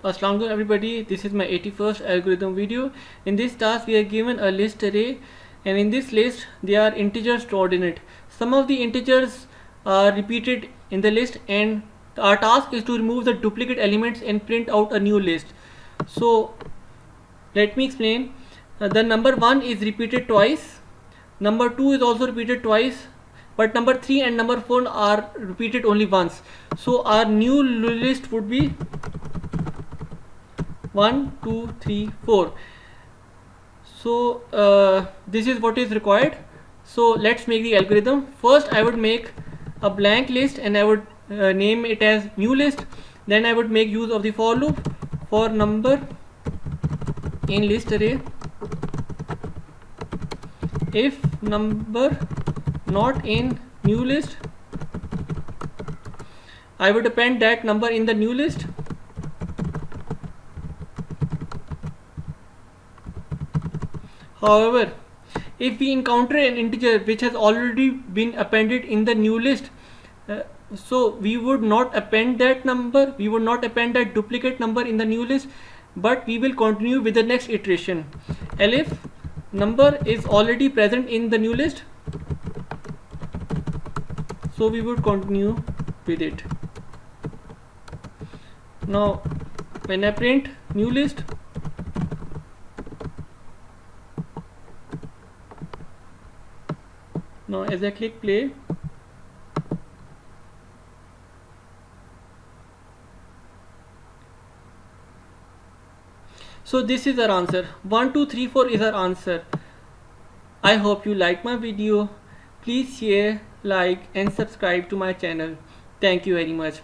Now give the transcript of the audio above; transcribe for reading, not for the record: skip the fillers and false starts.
Assalamualaikum everybody, this is my 81st algorithm video. In this task we are given a list array, and in this list there are integers stored in it. Some of the integers are repeated in the list, and our task is to remove the duplicate elements and print out a new list. So let me explain. The number 1 is repeated twice, number 2 is also repeated twice, but number 3 and number 4 are repeated only once. So our new list would be 1 2 3 4. So this is what is required. So let's make the algorithm. First I would make a blank list and I would name it as new list. Then I would make use of the for loop for number in list array. If number not in new list, I would append that number in the new list. However, if we encounter an integer which has already been appended in the new list, so we would not append that number, we would not append that duplicate number in the new list, but we will continue with the next iteration. Elif number is already present in the new list, so we would continue with it. Now when I print new list, now as I click play, so this is our answer. 1 2 3 4 is our answer. I hope you like my video. Please share, like and subscribe to my channel. Thank you very much.